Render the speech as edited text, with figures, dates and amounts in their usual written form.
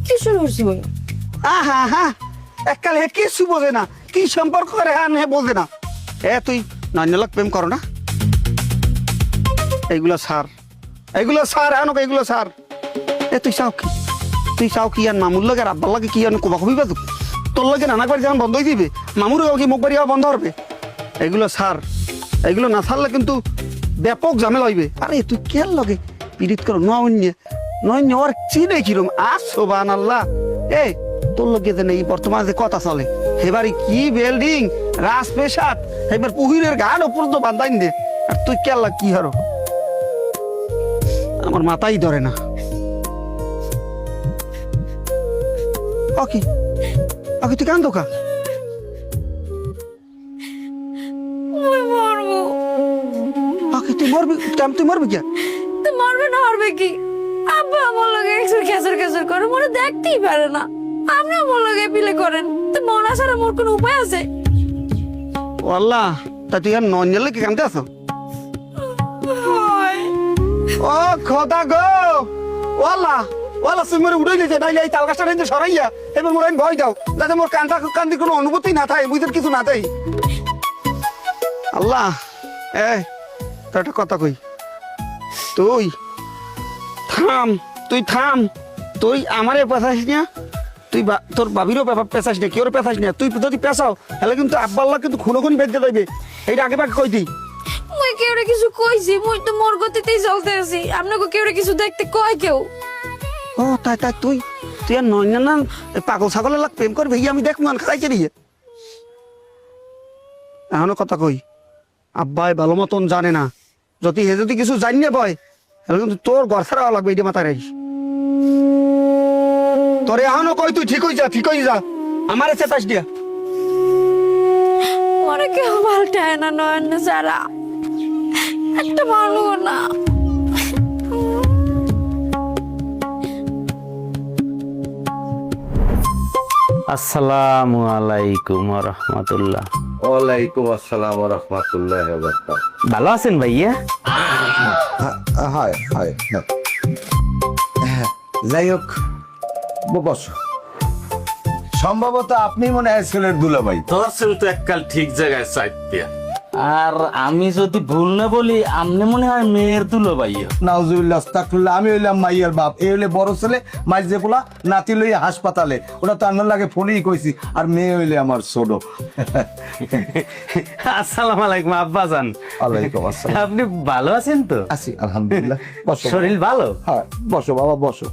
কি শুরু করছি বই? আহা হা এককালে কিছু বোঝে না, কি সম্পর্ক করে হ্যাঁ নে বোঝে না। তুই নান্যলাক প্রেম করো না, এইগুলো সার হ্যাঁ এইগুলো সার। তুই চাও কি, তুই চাও কি আর মামুর লাগে আর আব্বার লাগে কি আর কোবা কবি বাজুক? তোর লাগে নানা বাড়ি যখন বন্ধই দিবে, মামুর কি মুখ বাড়ি বন্ধ হবে? এগুলো সার, এগুলো না ছাড়লে কিন্তু ব্যাপক ঝামেলা হইবে। আরে তুই কেন লগে পীড়িত করো নয় ওর চিনে কিরম আসবান আল্লাহ। তোর লগে যে নেই বর্তমানে যে কথা চলে, এবারে কি বিল্ডিং রাজপ্রাসাদ, এবার পুহিরের গান ওপর তো বান্ধাইন দে, আর তুই কেলা কি হারো? আমার মাথাই ধরে না। ওকে ওকে তুই কান দোকা মই মরবো। ওকে তুই মরবি, তুই মরবি কে? তো মরবে না মরবে কি? আব্বা আমার লগে একসুর খেসর করে মনে দেখতেই পারে না। আপনি আমার লগে পিলে করেন, তো মরা ছাড়া মোর কোনো উপায় আছে? ও আল্লাহ, তা তুই আর নঞ্জলে কি কানতে আসো? হয়। ও খোদা গো, ওয়াল্লাহ ওয়াল্লাহ তুমি মরে উড়াই নিয়েছে, নাইলে এই তাল গাছটা নিয়ে সরাইয়া এবার মোর ভয় দাও, যাতে মোর কান্দির কোনো অনুভূতি না থাকে, বুঝতে কিছু না থাকে। আল্লাহ তোর একটা কথা কই, তুই থাম, তুই আমারে পেছাস না, তুই তোর বাবিরও পেছাস না, কেউ পেছাস না। তুই যদি পেছাও তাহলে কিন্তু আব্বাল্লাহ কিন্তু খুনোখুনি বেঁধে দেবে, এইটা আগে বাগে কই দিই। মই কেউরে কিছু কইছি, মই তো মোর গতিতেই চলতে আছি। আপনাকে কেউরে কিছু দেখতে কয় কেউ? ও তাই তুই আর নয় না পাগল ছাগলের লাগ প্রেম করবে, আমি দেখ মান খাইতে দিয়ে এখনো কথা কই। আব্বাই ভালো মতন জানে না, যদি কিছু জানি না বয় তাহলে কিন্তু তোর ঘর ছাড়া লাগবে, এটা মাথায় রাখিস। তোরে এখনো কই তুই ঠিক হয়ে যা আমার চেতাস দিয়া। মনে কেউ পাল্টায় না নয়ন সারা, একটা মানুষ না। আসসালামু আলাইকুম ওয়া রাহমাতুল্লাহ। ওয়ালাইকুম আসসালাম ওয়া রাহমাতুল্লাহি ওয়া বারাকাতুহু। ভালো আছেন ভাইয়া? হাই যাই হোক, বসো। সম্ভবত আপনি মনে হয় ছেলের দুলাভাই। তোর ছেলে তো এককাল ঠিক জায়গায় চাইতে। আর আমি যদি ভুল না বলি, আপনি মনে হয় মেয়ের তুলো ভাইয়া। নাউজুবিল্লাহ আস্তাগফিরুল্লাহ, আমি হইলাম মাইয়ার বাপ, এই হইলে বড় ছেলে, মাই যে পোলা নাতি লইয়া হাসপাতালে, ওটা তো আমার লাগে ফোনেই কইছি, আর মেয়ে হইলে আমার ছোট। আসসালামু আলাইকুম আব্বাজান। ওয়ালাইকুম আসসালাম। আপনি ভালো আছেন তো? আছি আলহামদুলিল্লাহ। বসো। শরীর ভালো? হ্যাঁ বসো বাবা বসো।